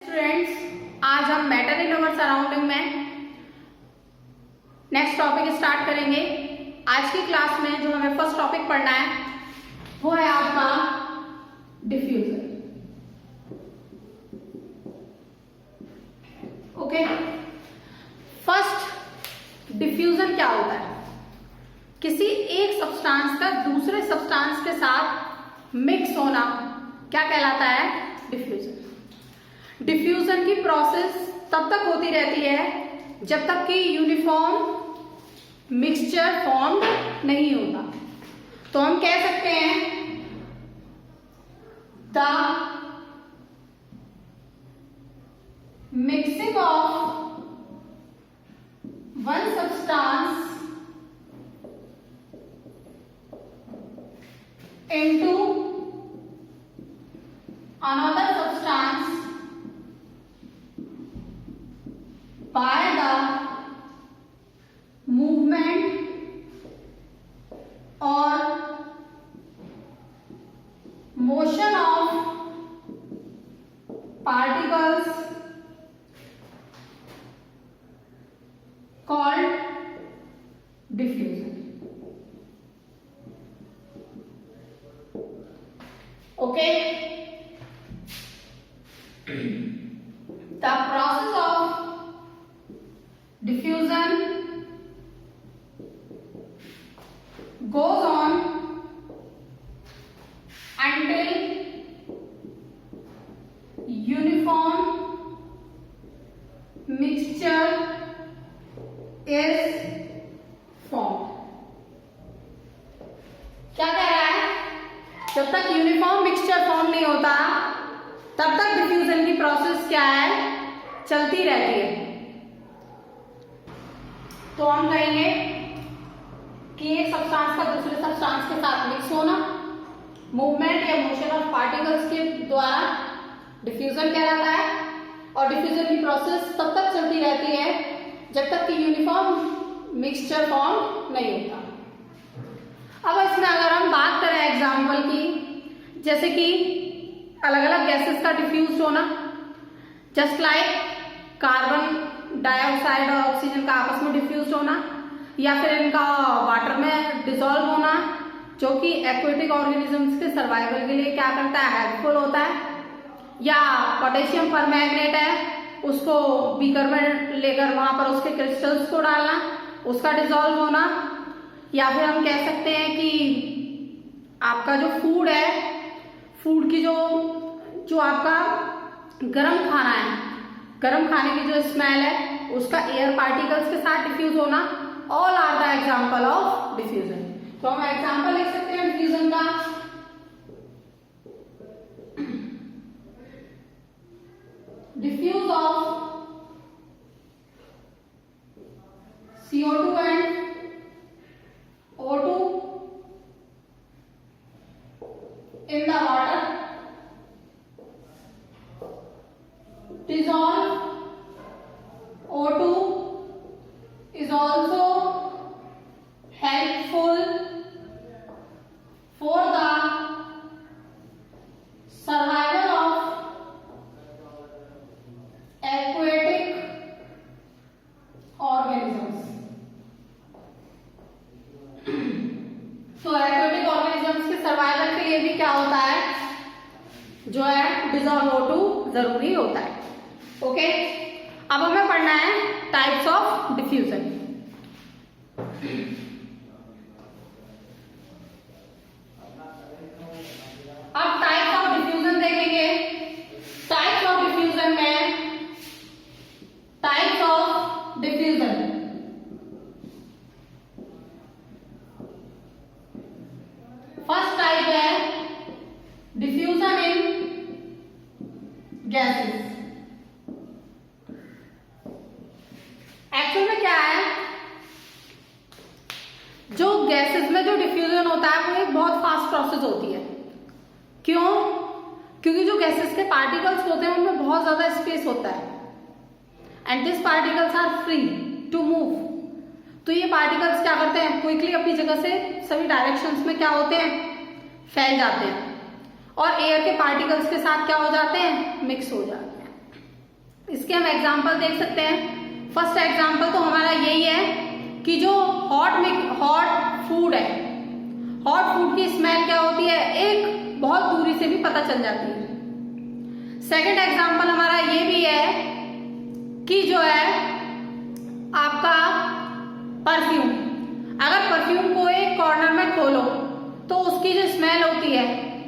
Students, आज हम matter in our surrounding में नेक्स्ट टॉपिक स्टार्ट करेंगे। आज की क्लास में जो हमें फर्स्ट टॉपिक पढ़ना है वो है आपका डिफ्यूजन। ओके, फर्स्ट डिफ्यूजन क्या होता है? किसी एक सब्सटेंस का दूसरे सब्सटेंस के साथ मिक्स होना क्या कहलाता है? डिफ्यूजन। डिफ्यूजन की प्रोसेस तब तक होती रहती है जब तक कि यूनिफॉर्म मिक्सचर फॉर्म नहीं होता। तो हम कह सकते हैं the mixing of one substance into another substance by the movement or motion of particles called diffusion. Okay, the process of diffusion goes on until uniform mixture is formed. क्या कह रहा है? जब तक यूनिफॉर्म मिक्सचर फॉर्म नहीं होता तब तक डिफ्यूजन की प्रोसेस क्या है? चलती रहती है। तो हम कहेंगे कि एक सब्सटेंस का दूसरे सब्सटेंस के साथ मिक्स होना मूवमेंट या मोशन ऑफ पार्टिकल्स के द्वारा डिफ्यूजन कहलाता है। और डिफ्यूजन की प्रोसेस तब तक चलती रहती है जब तक कि यूनिफॉर्म मिक्सचर फॉर्म नहीं होता। अब इसमें अगर हम बात करें एग्जाम्पल की, जैसे कि अलग अलग गैसेस का डिफ्यूज होना, जस्ट लाइक कार्बन डाइऑक्साइड और ऑक्सीजन का आपस में डिफ्यूज होना, या फिर इनका वाटर में डिसॉल्व होना, जो कि एक्वेटिक ऑर्गेनिजम्स के सर्वाइवल के लिए क्या करता है? हेल्पफुल होता है। या पोटेशियम परमैंगनेट है, उसको बीकर में लेकर वहां पर उसके क्रिस्टल्स को डालना, उसका डिसॉल्व होना। या फिर हम कह सकते हैं कि आपका जो फूड है, फूड की जो आपका गरम खाना है, गरम खाने की जो स्मेल है उसका एयर पार्टिकल्स के साथ डिफ्यूज होना, all are the example of diffusion. तो हम एग्जाम्पल लिख सकते हैं डिफ्यूजन का। Diffuse of CO2 and O2 in the water, dissolve O2 is also helpful for the survival of aquatic organisms. तो एक्वेटिक ऑर्गेनिजम्स के सर्वाइवल के लिए भी क्या होता है? जो है डिसॉल्व O2 जरूरी होता है। ओके, अब हमें पढ़ना है टाइप्स ऑफ डिफ्यूजन। अब टाइप्स ऑफ डिफ्यूजन देखेंगे। टाइप्स ऑफ डिफ्यूजन में types of diffusion, first type है डिफ्यूजन इन गैसेस। एक्चुअल में क्या है, जो गैसेस में जो डिफ्यूजन होता है वो एक बहुत फास्ट प्रोसेस होती है। क्यों? क्योंकि जो गैसेस के पार्टिकल्स होते हैं उनमें बहुत ज्यादा स्पेस होता है and this particles are free to move. तो ये पार्टिकल्स क्या करते हैं? क्विकली अपनी जगह से सभी डायरेक्शंस में क्या होते हैं? फैल जाते हैं और एयर के पार्टिकल्स के साथ क्या हो जाते हैं? मिक्स हो जाते हैं। इसके हम एग्जाम्पल देख सकते हैं। फर्स्ट एग्जाम्पल तो हमारा यही है कि जो हॉट फूड है, हॉट फूड की स्मेल क्या होती है, एक बहुत दूरी से भी पता चल जाती है। सेकंड एग्जाम्पल हमारा ये भी है कि जो है आपका परफ्यूम, अगर परफ्यूम को एक कॉर्नर में खोलो तो उसकी जो स्मेल होती है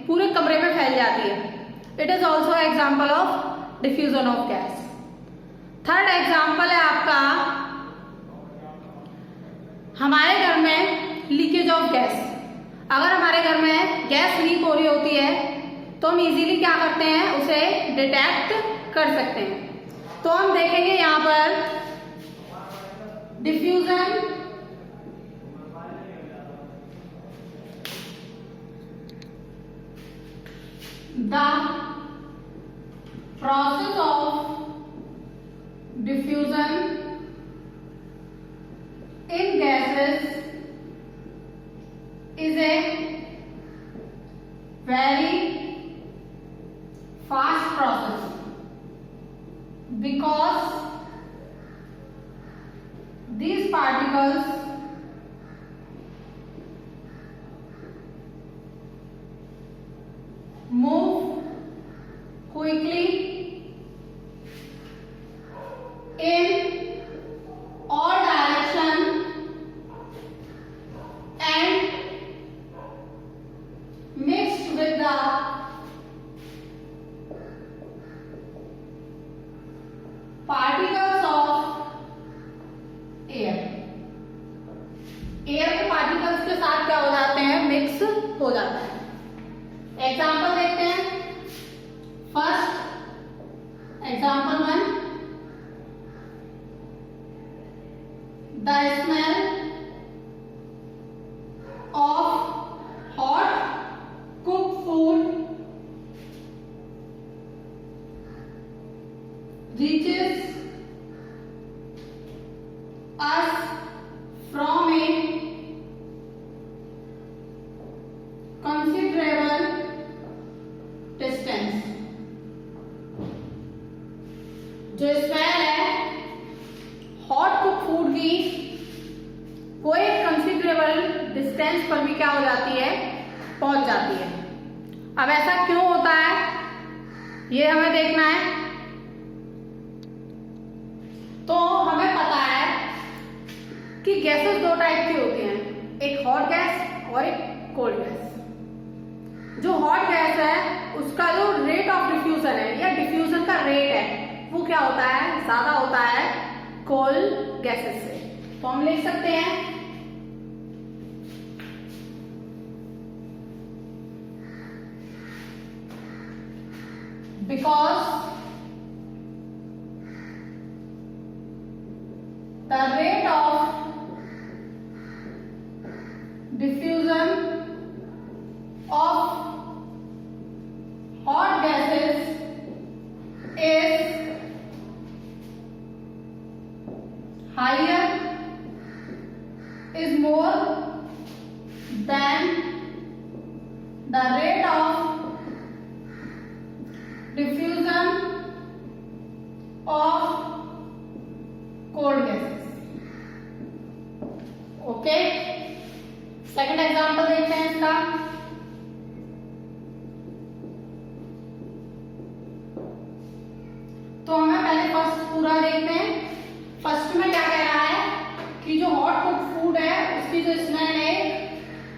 पूरे कमरे में फैल जाती है। It is also example of diffusion of gas. Third example है आपका हमारे घर में लीकेज ऑफ गैस। अगर हमारे घर में गैस लीक हो रही होती है तो हम इजीली क्या करते हैं, उसे डिटेक्ट कर सकते हैं। तो हम देखेंगे यहाँ पर diffusion the process of diffusion in gases is a very fast process because these particles move quickly in all directions and mixed with the particles of air। Air के पार्टिकल्स के साथ क्या हो जाते हैं, मिक्स हो जाता है। एग्जाम्पल देखते हैं। First example 1, the smell of hot cooked food reaches us from a considerable distance। जो स्मेल है हॉट कुक फूड की वो एक कंसिडरेबल डिस्टेंस पर भी क्या हो जाती है, पहुंच जाती है। अब ऐसा क्यों होता है ये हमें देखना है। तो हमें पता है कि गैसेस दो टाइप की होती हैं, एक हॉट गैस और एक कोल्ड गैस। जो हॉट गैस है उसका जो रेट ऑफ डिफ्यूजन है या डिफ्यूजन का रेट है वो क्या होता है, ज्यादा होता है कोल्ड गैसेस से। तो हम लिख सकते हैं because the rate of diffusion of hot gases is higher, is more than the rate of diffusion of cold gases। Okay, second example देखते हैं इसका। तो हमें पहले फर्स्ट पूरा देखते हैं। फर्स्ट में क्या कह रहा है कि जो हॉट कुक फूड है उसकी जो स्मेल है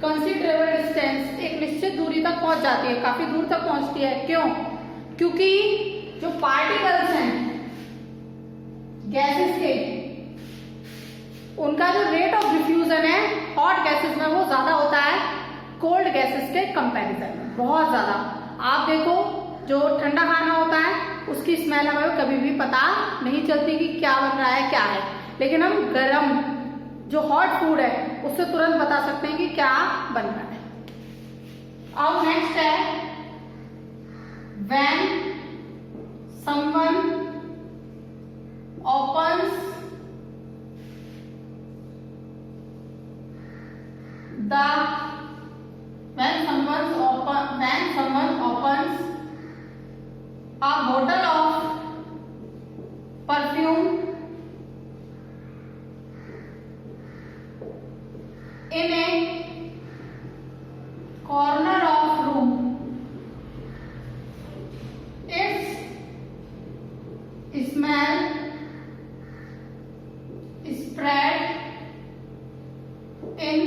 कंसिडरेबल डिस्टेंस, एक निश्चित दूरी तक पहुंच जाती है, काफी दूर तक पहुंचती है। क्यों? क्योंकि जो पार्टिकल्स हैं गैसेस के उनका जो रेट ऑफ डिफ्यूजन है हॉट गैसेस में वो ज्यादा होता है कोल्ड गैसेस के कंपैरिजन में, बहुत ज्यादा। आप देखो जो ठंडा खाना होता है उसकी स्मेल हमें कभी भी पता नहीं चलती कि क्या बन रहा है क्या है, लेकिन हम गर्म जो हॉट फूड है उससे तुरंत बता सकते हैं कि क्या बन रहा है। अब नेक्स्ट है when someone opens the when someone opens a bottle of smell spread in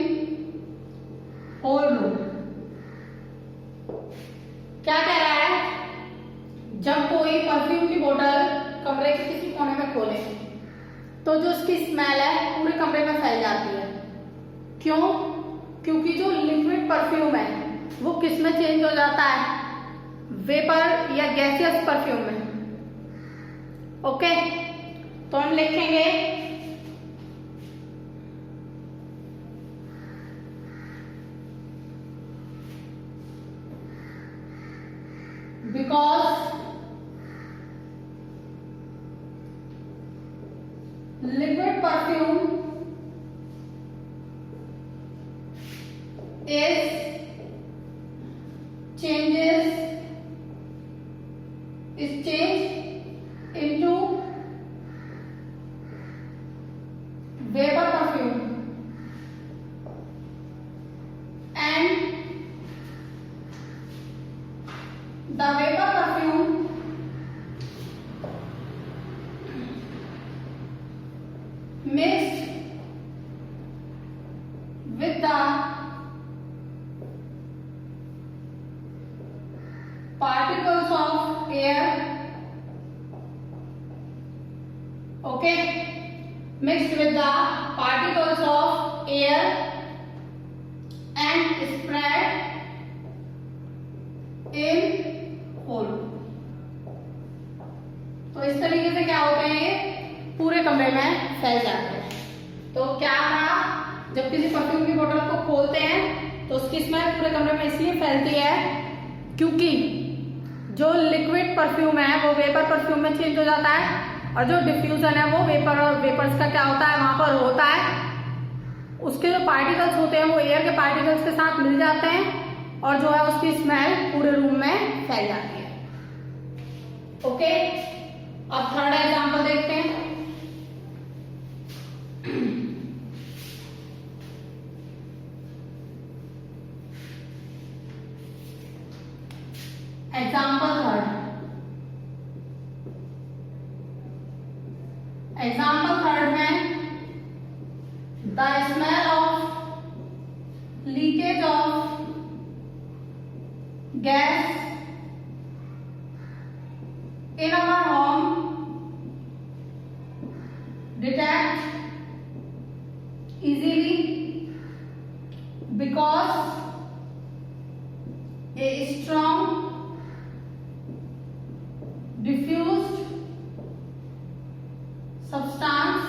whole room. क्या कह रहा है? जब कोई परफ्यूम की बोतल कमरे के किसी कोने में खोले तो जो उसकी स्मेल है पूरे कमरे में फैल जाती है। क्यों? क्योंकि जो लिक्विड परफ्यूम है वो किस में चेंज हो जाता है? वेपर या गैसियस परफ्यूम में। ओके, तो हम लिखेंगे because liquid perfume is changed into vapor perfume and the vapor perfume mixed with the particles of air, okay, mixed with the particles of air and spread in whole। तो इस तरीके से क्या होते हैं? ये पूरे कमरे में फैल जाते हैं। तो क्या कहा? जब किसी परफ्यूम की बोतल को खोलते हैं तो उसकी स्मेल पूरे कमरे में इसलिए फैलती है क्योंकि जो लिक्विड परफ्यूम है वो वेपर परफ्यूम में चेंज हो जाता है और जो डिफ्यूजन है वो वेपर और वेपर्स का क्या होता है वहां पर होता है। उसके जो पार्टिकल्स होते हैं वो एयर के पार्टिकल्स के साथ मिल जाते हैं और जो है उसकी स्मेल पूरे रूम में फैल जाती है। ओके, अब थर्ड एग्जांपल देखते हैं। एग्जाम्पल थर्ड में the smell of leakage of gas in our home detect easily because a strong diffused substance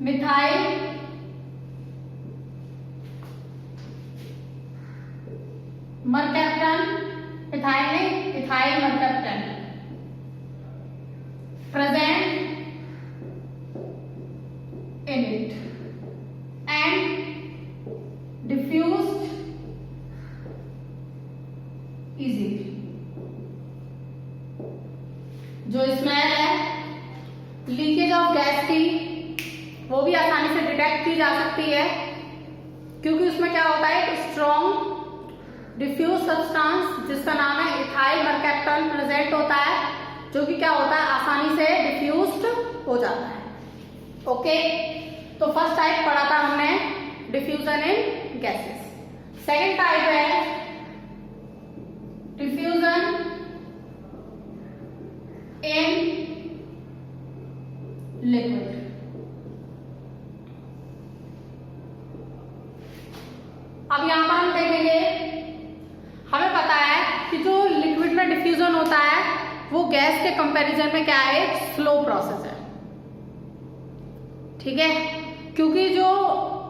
methyl mercaptan ethyl mercaptan present in it and diffused easily। जो smell है leakage of gas की वो भी आसानी से detect की जा सकती है क्योंकि उसमें क्या होता है? एक स्ट्रॉन्ग डिफ्यूज सब्सटेंस जिसका नाम है इथाइल मरकैप्टन प्रेजेंट होता है जो कि क्या होता है? आसानी से डिफ्यूज्ड हो जाता है। ओके, तो फर्स्ट टाइप पढ़ा था हमने diffusion in gases. Second type है डिफ्यूजन इन लिक्विड। अब यहां पर हम देखेंगे, हमें पता है कि जो लिक्विड में डिफ्यूजन होता है वो गैस के कंपैरिजन में क्या है? एक स्लो प्रोसेस है। ठीक है, क्योंकि जो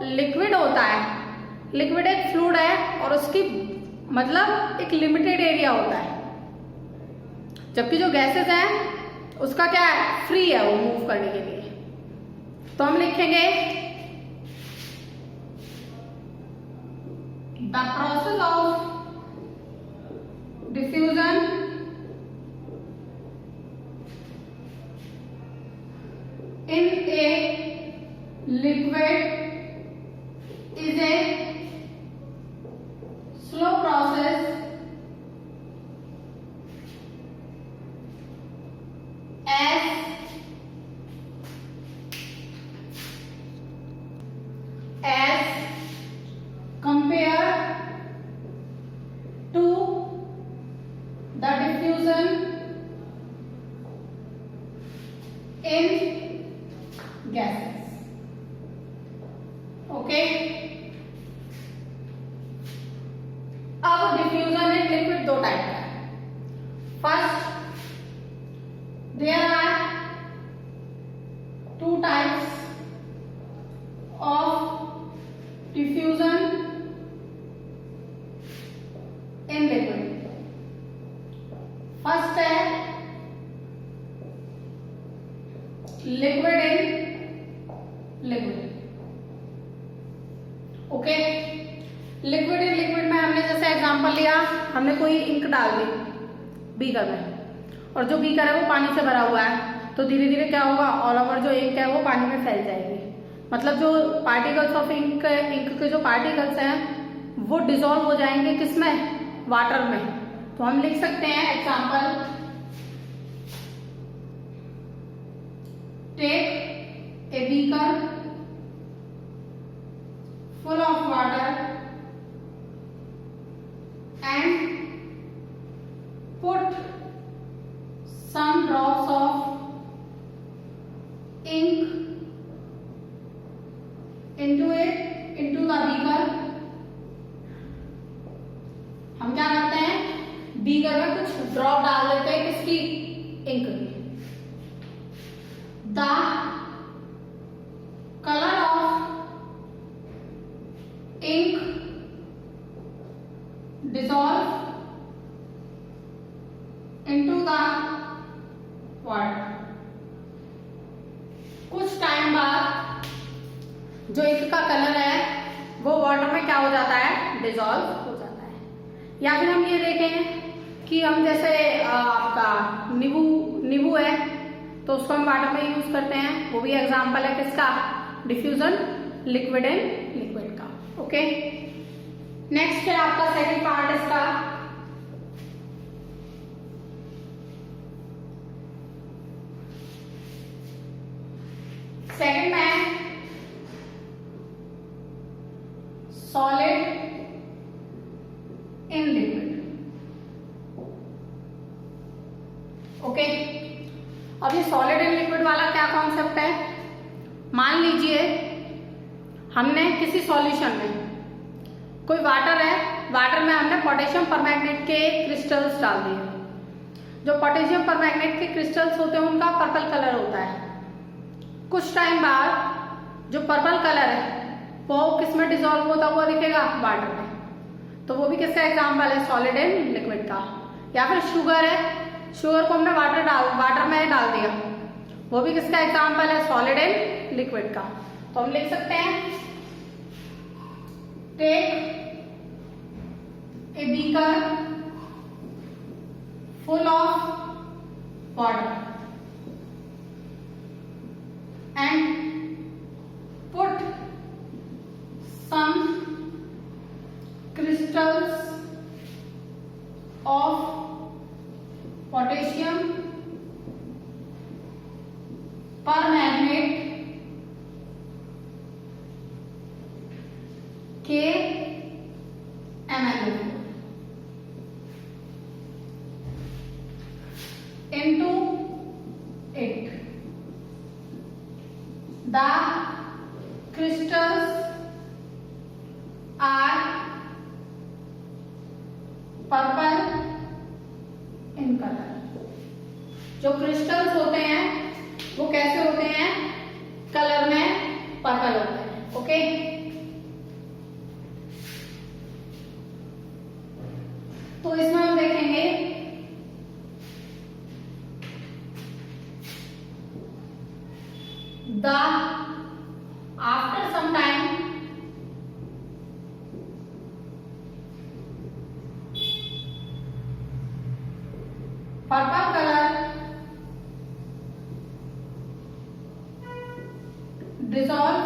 लिक्विड होता है, लिक्विड एक फ्लूइड है और उसकी मतलब एक लिमिटेड एरिया होता है, जबकि जो गैसेस हैं उसका क्या है? फ्री है वो मूव करने के लिए। तो हम लिखेंगे the process of diffusion in a liquid is a slow process first है liquid in liquid. Okay, liquid in liquid में हमने जैसे एग्जांपल लिया, हमने कोई इंक डाल दी बीकर में, और जो बीकर है वो पानी से भरा हुआ है, तो धीरे धीरे क्या होगा, ऑल ओवर जो इंक है वो पानी में फैल जाएगी। मतलब जो पार्टिकल्स ऑफ इंक के जो पार्टिकल्स हैं वो डिसॉल्व हो जाएंगे किसमें, वाटर में। तो हम लिख सकते हैं example, take a beaker full of water and put some drops of ink into the beaker। हम क्या करते हैं, बीकर में कुछ ड्रॉप डाल देते हैं किसकी, इंक की। The colour of ink dissolve into the water। कुछ टाइम बाद जो इंक का कलर है वो वाटर में क्या हो जाता है, डिसॉल्व हो जाता है। या फिर हम ये देखें कि हम जैसे आपका नींबू है तो उसको हम वाटर में यूज करते हैं, वो भी एग्जांपल है किसका, डिफ्यूजन लिक्विड इन लिक्विड का। ओके, नेक्स्ट है आपका सेकंड पार्ट इसका, सेकंड में सॉलिड इन लिक्विड। ओके, अब ये सॉलिड इन लिक्विड वाला क्या कॉन्सेप्ट है, मान लीजिए हमने किसी सॉल्यूशन में कोई वाटर है, वाटर में हमने पोटेशियम परमैंगनेट के क्रिस्टल्स डाल दिए। जो पोटेशियम परमैंगनेट के क्रिस्टल्स होते हैं उनका पर्पल कलर होता है। कुछ टाइम बाद जो पर्पल कलर है वो किसमें डिसॉल्व होता हुआ दिखेगा, वाटर में। तो वो भी किसका एग्जाम्पल है, सॉलिड इन लिक्विड का। या फिर शुगर है, शुगर को हमने वाटर में डाल दिया, वो भी किसका एग्जाम्पल है, सॉलिड इन लिक्विड का। तो हम लिख सकते हैं, take a beaker full of water and put some crystals of potassium permanganate KMnO4 into it. The crystals are purple in color. जो क्रिस्टल्स होते हैं वो कैसे होते हैं, कलर में पर्पल होते हैं। ओके, तो इसमें हम देखेंगे the after some time purple color dissolve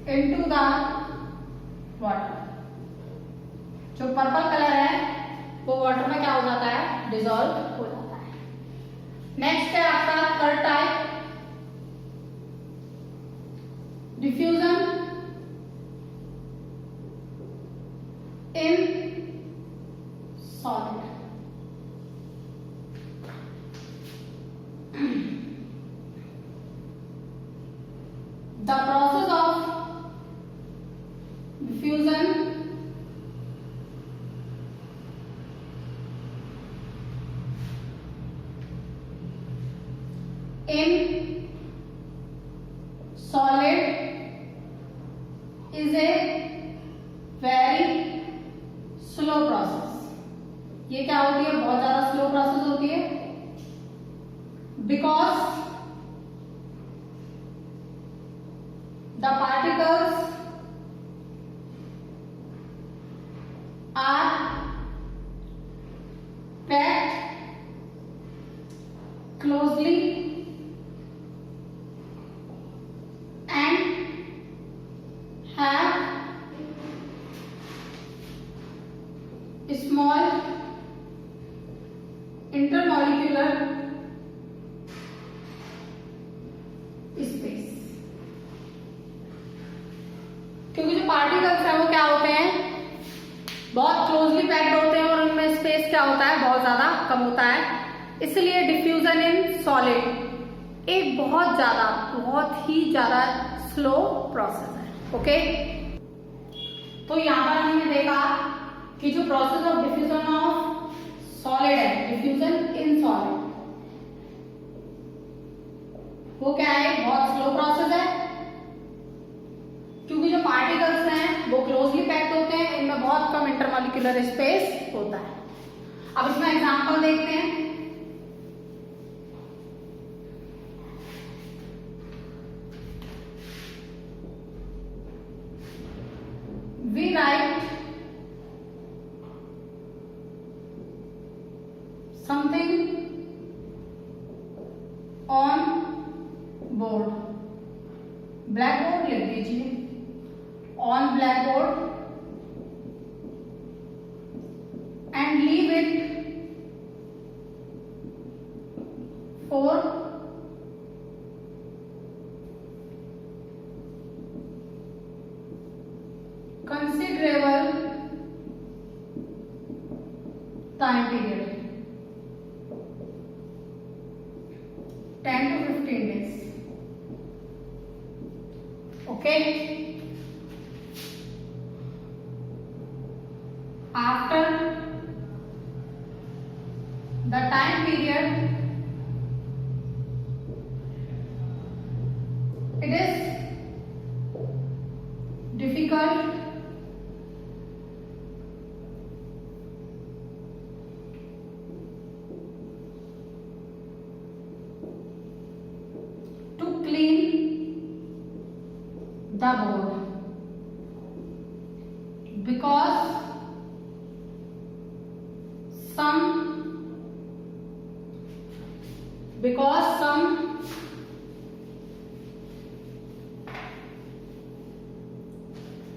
into the water। जो पर्पल कलर है वो वाटर में क्या हो जाता है, डिसॉल्व हो जाता है। नेक्स्ट है आपका third type, diffusion in solid. The process of diffusion in solid is a very slow process। ये क्या होती है, बहुत ज्यादा स्लो प्रोसेस होती है, because the particles are packed closely and have small intermolecular space। क्योंकि जो पार्टिकल्स हैं वो क्या होते हैं, बहुत क्लोजली पैक्ड होते हैं और उनमें स्पेस क्या होता है, बहुत ज्यादा कम होता है। इसलिए डिफ्यूजन इन सॉलिड एक बहुत ही ज्यादा स्लो प्रोसेस है। ओके, तो यहां पर हमने देखा कि जो process of diffusion of solid है, डिफ्यूजन इन सॉलिड, वो क्या है, बहुत स्लो प्रोसेस है, क्योंकि जो पार्टिकल्स हैं वो क्लोजली पैक्ड होते हैं, इनमें बहुत कम इंटरमॉलिक्यूलर स्पेस होता है। अब इसमें एग्जांपल देखते हैं। We write something on board, black board लिख दीजिए, on blackboard and leave it for considerable time period, 10 to 15 days. Okay, after the time period, it is difficult to clean the board because some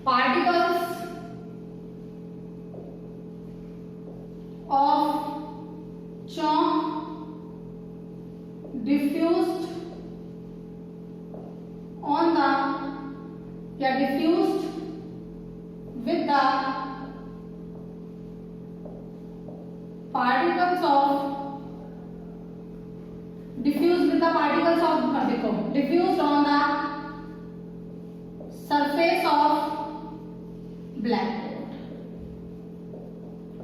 particles of chalk diffused on the diffused with the particles of diffused on the surface of blackboard।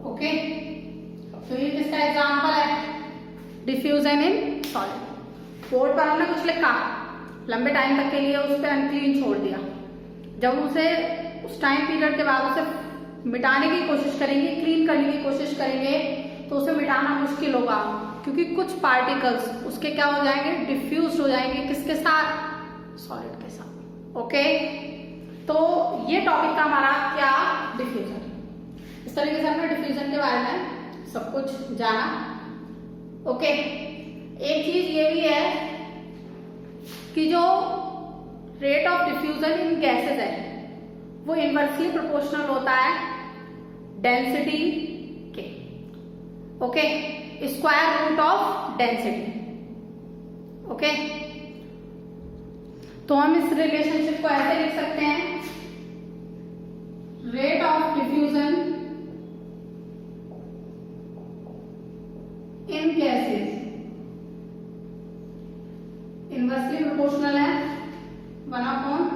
Okay, तो ये किसका example है, diffusion in solid. Board पर हमने कुछ लिखा, लंबे time तक के लिए उस पर अनक्लीन छोड़ दिया, जब उसे उस टाइम पीरियड के बाद उसे मिटाने की कोशिश करेंगे, क्लीन करने की कोशिश करेंगे, तो उसे मिटाना मुश्किल होगा, क्योंकि कुछ पार्टिकल्स उसके क्या हो जाएंगे, डिफ्यूज हो जाएंगे, किसके साथ, सॉलिड के साथ। ओके, तो ये टॉपिक था हमारा क्या, डिफ्यूजन। इस तरीके से हमने डिफ्यूजन के बारे में सब कुछ जाना। ओके, एक चीज ये भी है कि जो rate of diffusion in gases है वो इनवर्सली प्रोपोर्शनल होता है डेंसिटी के। Okay, square root of density. Okay, तो हम इस रिलेशनशिप को ऐसे लिख सकते हैं, rate of diffusion in gases inversely proportional है 1/,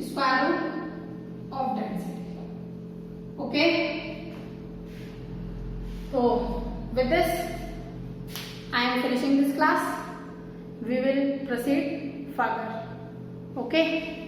square root of density. Okay, so with this I am finishing this class. We will proceed further. Okay.